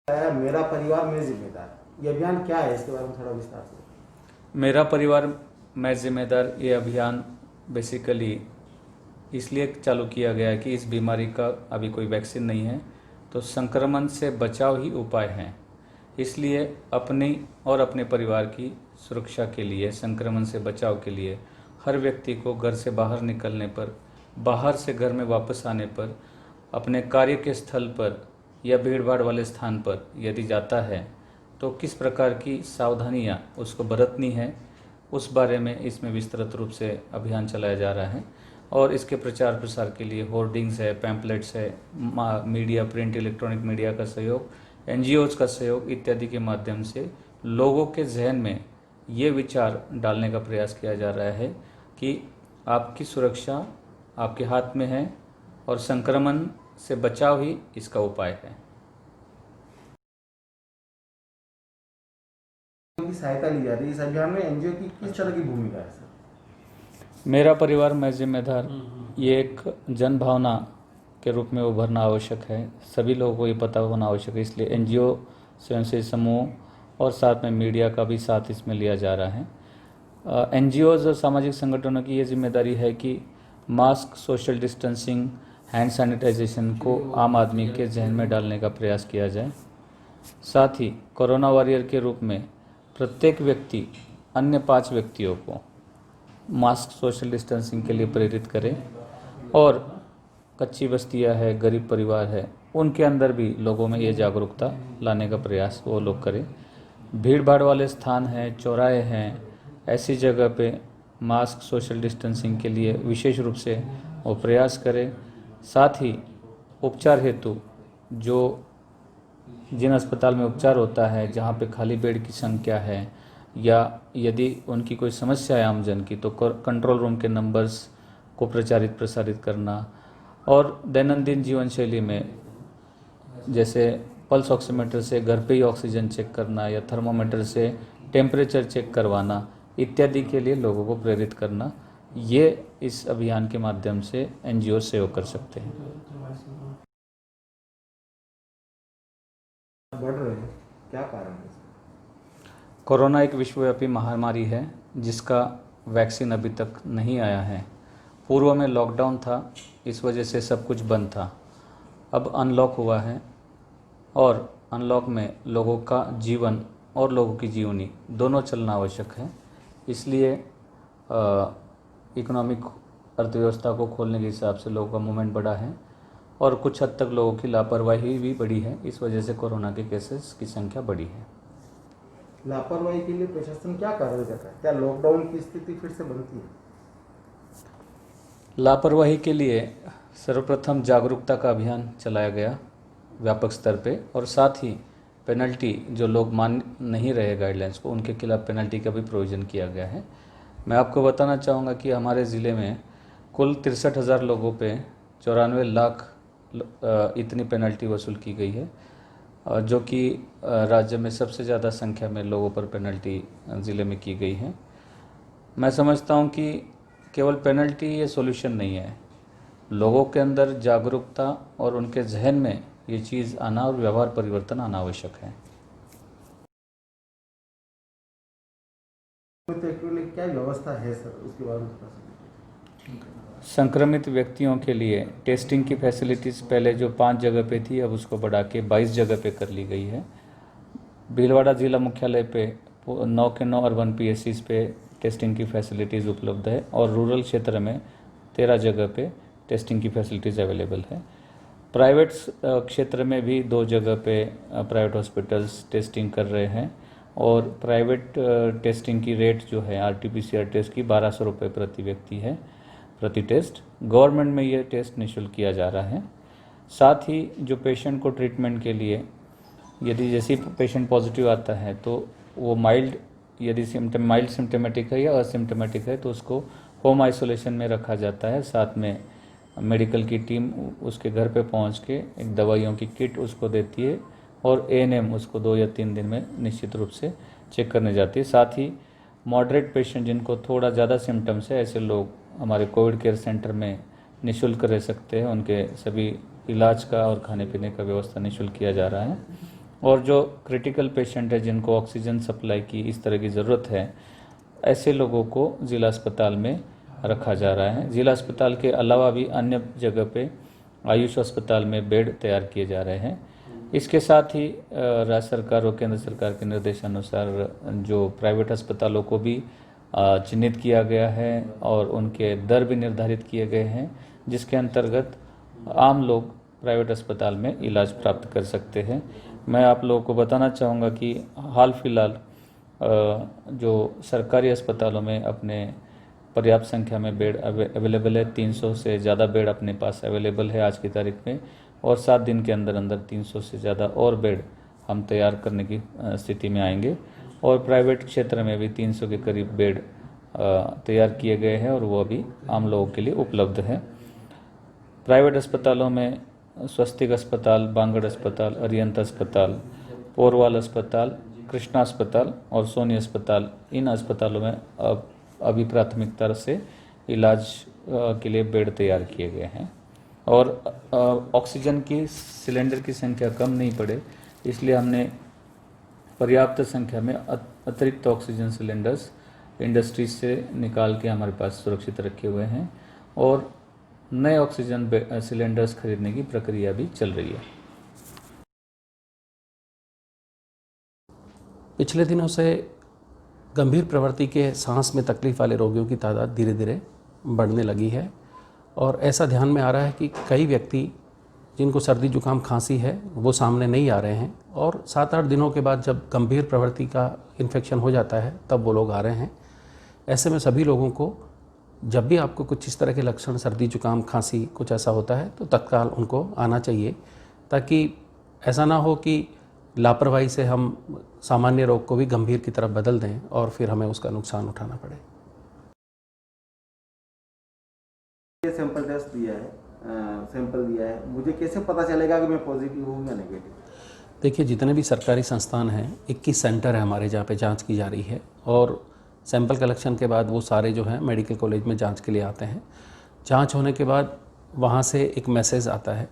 मेरा परिवार मैं जिम्मेदार, ये अभियान क्या है, इसके बारे में थोड़ा विस्तार से। मेरा परिवार मैं जिम्मेदार ये अभियान बेसिकली इसलिए चालू किया गया है कि इस बीमारी का अभी कोई वैक्सीन नहीं है, तो संक्रमण से बचाव ही उपाय हैं। इसलिए अपनी और अपने परिवार की सुरक्षा के लिए, संक्रमण से बचाव के लिए हर व्यक्ति को घर से बाहर निकलने पर, बाहर से घर में वापस आने पर, अपने कार्य के स्थल पर या भीड़ भाड़ वाले स्थान पर यदि जाता है तो किस प्रकार की सावधानियां उसको बरतनी है, उस बारे में इसमें विस्तृत रूप से अभियान चलाया जा रहा है। और इसके प्रचार प्रसार के लिए होर्डिंग्स है, पैम्पलेट्स है, मीडिया, प्रिंट, इलेक्ट्रॉनिक मीडिया का सहयोग, एनजीओज का सहयोग इत्यादि के माध्यम से लोगों के जहन में ये विचार डालने का प्रयास किया जा रहा है कि आपकी सुरक्षा आपके हाथ में है और संक्रमण से बचाव ही इसका उपाय है। की सहायता ली जा रही है इस अभियान में, एनजीओ की किस तरह की भूमिका है सर? मेरा परिवार मैं जिम्मेदार, ये एक जन भावना के रूप में उभरना आवश्यक है। सभी लोगों को ये पता होना आवश्यक है, इसलिए एनजीओ, स्वयंसेवी समूह और साथ में मीडिया का भी साथ इसमें लिया जा रहा है। एनजीओज और सामाजिक संगठनों की ये जिम्मेदारी है कि mask, social distancing, hand sanitization को आम आदमी के जहन में डालने का प्रयास किया जाए। साथ ही कोरोना वॉरियर के रूप में प्रत्येक व्यक्ति अन्य 5 व्यक्तियों को मास्क, सोशल डिस्टेंसिंग के लिए प्रेरित करें और कच्ची बस्तियां है, गरीब परिवार है, उनके अंदर भी लोगों में ये जागरूकता लाने का प्रयास वो लोग करें। भीड़ भाड़ वाले स्थान हैं, चौराहे हैं, ऐसी जगह पे मास्क, सोशल डिस्टेंसिंग के लिए विशेष रूप से वो प्रयास करें। साथ ही उपचार हेतु जो जिन अस्पताल में उपचार होता है, जहाँ पे खाली बेड की संख्या है या यदि उनकी कोई समस्या है आमजन की, तो कंट्रोल रूम के नंबर्स को प्रसारित करना और दैनंदिन जीवन शैली में जैसे पल्स ऑक्सीमीटर से घर पे ही ऑक्सीजन चेक करना या थर्मोमीटर से टेम्परेचर चेक करवाना इत्यादि के लिए लोगों को प्रेरित करना, ये इस अभियान के माध्यम से एनजीओ सहयोग कर सकते हैं। बढ़ रहे हैं, क्या कारण है? कोरोना एक विश्वव्यापी महामारी है जिसका वैक्सीन अभी तक नहीं आया है। पूर्व में लॉकडाउन था, इस वजह से सब कुछ बंद था। अब अनलॉक हुआ है और अनलॉक में लोगों का जीवन और लोगों की जीवनी दोनों चलना आवश्यक है। इसलिए इकोनॉमिक अर्थव्यवस्था को खोलने के हिसाब से लोगों का मूवमेंट बढ़ा है और कुछ हद तक लोगों की लापरवाही भी बढ़ी है। इस वजह से कोरोना के केसेस की संख्या बढ़ी है। लापरवाही के लिए प्रशासन क्या कार्रवाई करता है? क्या लॉकडाउन की स्थिति फिर से बनती है? लापरवाही के लिए सर्वप्रथम जागरूकता का अभियान चलाया गया व्यापक स्तर पे और साथ ही पेनल्टी, जो लोग मान नहीं रहे गाइडलाइंस को, उनके खिलाफ पेनल्टी का भी प्रोविज़न किया गया है। मैं आपको बताना चाहूँगा कि हमारे ज़िले में कुल 63,000 लोगों पे 94 लाख इतनी पेनल्टी वसूल की गई है, जो कि राज्य में सबसे ज़्यादा संख्या में लोगों पर पेनल्टी ज़िले में की गई है। मैं समझता हूँ कि केवल पेनल्टी ये सॉल्यूशन नहीं है, लोगों के अंदर जागरूकता और उनके जहन में ये चीज़ आना और व्यवहार परिवर्तन आना आवश्यक है। तो एक्चुअली क्या व्यवस्था है सर, उसके बारे में थोड़ा सा। संक्रमित व्यक्तियों के लिए टेस्टिंग की फैसिलिटीज़ पहले जो 5 जगह पे थी, अब उसको बढ़ा के 22 जगह पे कर ली गई है। भीलवाड़ा जिला मुख्यालय पे 9 के 9 अर्बन पीएससीज पे टेस्टिंग की फैसिलिटीज़ उपलब्ध है और रूरल क्षेत्र में 13 जगह पे टेस्टिंग की फैसिलिटीज़ अवेलेबल है। प्राइवेट क्षेत्र में भी 2 जगह पे प्राइवेट हॉस्पिटल्स टेस्टिंग कर रहे हैं और प्राइवेट टेस्टिंग की रेट जो है आरटीपीसीआर टेस्ट की 1200 रुपये प्रति व्यक्ति है प्रति टेस्ट। गवर्नमेंट में ये टेस्ट निःशुल्क किया जा रहा है। साथ ही जो पेशेंट को ट्रीटमेंट के लिए, यदि जैसे पेशेंट पॉजिटिव आता है तो वो यदि माइल्ड सिम्टमेटिक है या असिम्टमेटिक है तो उसको होम आइसोलेशन में रखा जाता है। साथ में मेडिकल की टीम उसके घर पे पहुंच के एक दवाइयों की किट उसको देती है और एएनएम उसको 2 या 3 दिन में निश्चित रूप से चेक करने जाती है। साथ ही मॉडरेट पेशेंट जिनको थोड़ा ज़्यादा सिम्टम्स है, ऐसे लोग हमारे कोविड केयर सेंटर में निःशुल्क रह सकते हैं। उनके सभी इलाज का और खाने पीने का व्यवस्था निःशुल्क किया जा रहा है। और जो क्रिटिकल पेशेंट है जिनको ऑक्सीजन सप्लाई की इस तरह की ज़रूरत है, ऐसे लोगों को ज़िला अस्पताल में रखा जा रहा है। ज़िला अस्पताल के अलावा भी अन्य जगह पे आयुष अस्पताल में बेड तैयार किए जा रहे हैं। इसके साथ ही राज्य सरकार और केंद्र सरकार के निर्देशानुसार जो प्राइवेट अस्पतालों को भी चिन्हित किया गया है और उनके दर भी निर्धारित किए गए हैं, जिसके अंतर्गत आम लोग प्राइवेट अस्पताल में इलाज प्राप्त कर सकते हैं। मैं आप लोगों को बताना चाहूँगा कि हाल फिलहाल जो सरकारी अस्पतालों में अपने पर्याप्त संख्या में बेड अवेलेबल है, 300 से ज़्यादा बेड अपने पास अवेलेबल है आज की तारीख में, और 7 दिन के अंदर अंदर 300 से ज़्यादा और बेड हम तैयार करने की स्थिति में आएंगे। और प्राइवेट क्षेत्र में भी 300 के करीब बेड तैयार किए गए हैं और वो अभी आम लोगों के लिए उपलब्ध है। प्राइवेट अस्पतालों में स्वस्तिक अस्पताल, बांगड़ अस्पताल, अरियंत अस्पताल, पोरवाल अस्पताल, कृष्णा अस्पताल और सोनी अस्पताल, इन अस्पतालों में अभी प्राथमिकता से इलाज के लिए बेड तैयार किए गए हैं। और ऑक्सीजन की सिलेंडर की संख्या कम नहीं पड़े, इसलिए हमने पर्याप्त संख्या में अतिरिक्त ऑक्सीजन सिलेंडर्स इंडस्ट्री से निकाल के हमारे पास सुरक्षित रखे हुए हैं और नए ऑक्सीजन सिलेंडर्स खरीदने की प्रक्रिया भी चल रही है। पिछले दिनों से गंभीर प्रवृत्ति के सांस में तकलीफ वाले रोगियों की तादाद धीरे धीरे बढ़ने लगी है और ऐसा ध्यान में आ रहा है कि कई व्यक्ति जिनको सर्दी जुकाम खांसी है वो सामने नहीं आ रहे हैं और 7-8 दिनों के बाद जब गंभीर प्रवृत्ति का इन्फेक्शन हो जाता है तब वो लोग आ रहे हैं। ऐसे में सभी लोगों को जब भी आपको कुछ इस तरह के लक्षण सर्दी जुकाम खांसी कुछ ऐसा होता है तो तत्काल उनको आना चाहिए, ताकि ऐसा ना हो कि लापरवाही से हम सामान्य रोग को भी गंभीर की तरफ बदल दें और फिर हमें उसका नुकसान उठाना पड़े। सैंपल टेस्ट दिया है, सैंपल दिया है, मुझे कैसे पता चलेगा कि मैं पॉजिटिव हूँ या नेगेटिव? देखिए, जितने भी सरकारी संस्थान हैं 21 सेंटर है हमारे जहाँ पे जांच की जा रही है और सैंपल कलेक्शन के बाद वो सारे जो हैं मेडिकल कॉलेज में जांच के लिए आते हैं। जांच होने के बाद वहाँ से एक मैसेज आता है।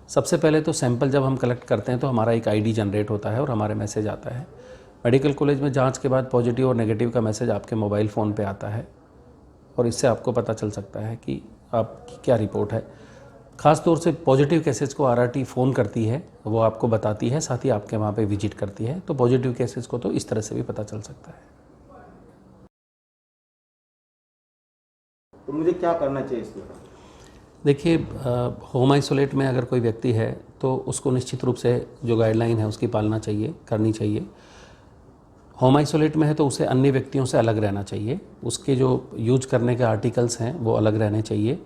सबसे पहले तो सैंपल जब हम कलेक्ट करते हैं तो हमारा एक आईडी जनरेट होता है और हमारे मैसेज आता है। मेडिकल कॉलेज में जांच के बाद पॉजिटिव और नेगेटिव का मैसेज आपके मोबाइल फ़ोन पे आता है और इससे आपको पता चल सकता है कि आपकी क्या रिपोर्ट है। ख़ास तौर से पॉजिटिव केसेस को आरआरटी फ़ोन करती है, वो आपको बताती है, साथ ही आपके वहाँ पे विजिट करती है। तो पॉजिटिव केसेस को तो इस तरह से भी पता चल सकता है। तो मुझे क्या करना चाहिए इसमें? देखिए, होम आइसोलेट में अगर कोई व्यक्ति है तो उसको निश्चित रूप से जो गाइडलाइन है उसकी पालना चाहिए, करनी चाहिए। होम आइसोलेट में है तो उसे अन्य व्यक्तियों से अलग रहना चाहिए, उसके जो यूज करने के आर्टिकल्स हैं वो अलग रहने चाहिए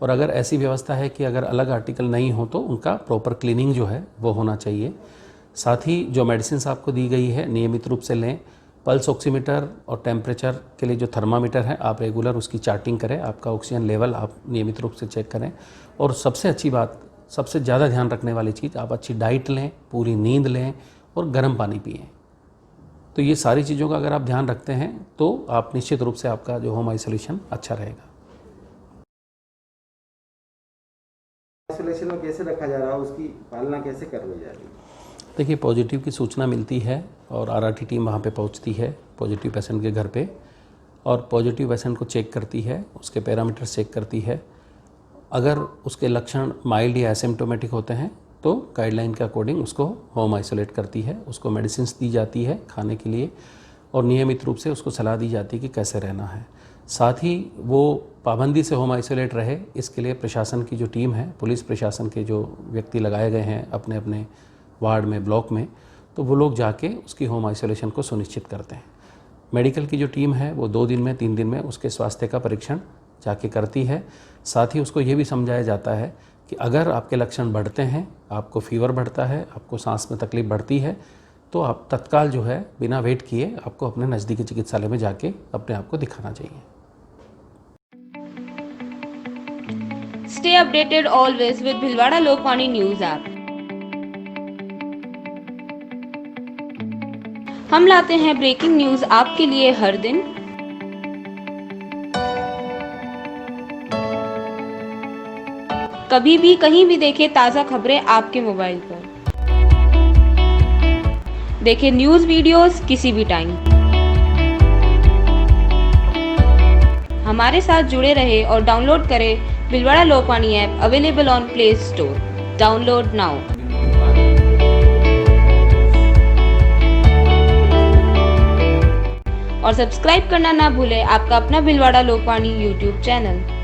और अगर ऐसी व्यवस्था है कि अगर अलग आर्टिकल नहीं हो तो उनका प्रॉपर क्लीनिंग जो है वो होना चाहिए। साथ ही जो मेडिसिन आपको दी गई है नियमित रूप से लें। पल्स ऑक्सीमीटर और टेम्परेचर के लिए जो थर्मामीटर है आप रेगुलर उसकी चार्टिंग करें, आपका ऑक्सीजन लेवल आप नियमित रूप से चेक करें। और सबसे अच्छी बात, सबसे ज़्यादा ध्यान रखने वाली चीज़, आप अच्छी डाइट लें, पूरी नींद लें और गर्म पानी पिएं। तो ये सारी चीज़ों का अगर आप ध्यान रखते हैं तो आप निश्चित रूप से आपका जो होम आइसोलेशन अच्छा रहेगा। आइसोलेशन में कैसे रखा जा रहा है, उसकी पालना कैसे करवाई जा रही है? देखिए, पॉजिटिव की सूचना मिलती है और आरआरटी टीम वहाँ पे पहुँचती है पॉजिटिव पेशेंट के घर पे और पॉजिटिव पेशेंट को चेक करती है, उसके पैरामीटर्स चेक करती है। अगर उसके लक्षण माइल्ड या एसिम्प्टोमेटिक होते हैं तो गाइडलाइन के अकॉर्डिंग उसको होम आइसोलेट करती है, उसको मेडिसिन्स दी जाती है खाने के लिए और नियमित रूप से उसको सलाह दी जाती है कि कैसे रहना है। साथ ही वो पाबंदी से होम आइसोलेट रहे, इसके लिए प्रशासन की जो टीम है, पुलिस प्रशासन के जो व्यक्ति लगाए गए हैं अपने अपने वार्ड में, ब्लॉक में, तो वो लोग जाके उसकी होम आइसोलेशन को सुनिश्चित करते हैं। मेडिकल की जो टीम है वो 2 दिन में 3 दिन में उसके स्वास्थ्य का परीक्षण जाके करती है। साथ ही उसको ये भी समझाया जाता है कि अगर आपके लक्षण बढ़ते हैं, आपको फीवर बढ़ता है, आपको सांस में तकलीफ बढ़ती है, तो आप तत्काल जो है बिना वेट किए आपको अपने नज़दीकी चिकित्सालय में जाके अपने आप को दिखाना चाहिए। Stay updated always with Bhilwara Lokvani News app. हम लाते हैं ब्रेकिंग न्यूज आपके लिए हर दिन। कभी भी कहीं भी देखें ताज़ा खबरें आपके मोबाइल पर। देखें न्यूज़ वीडियोस किसी भी टाइम। हमारे साथ जुड़े रहे और डाउनलोड करें Bhilwara Lokvani app, available on play store. Download now. और सब्सक्राइब करना ना भूलें आपका अपना भीलवाड़ा लोकवाणी यूट्यूब चैनल।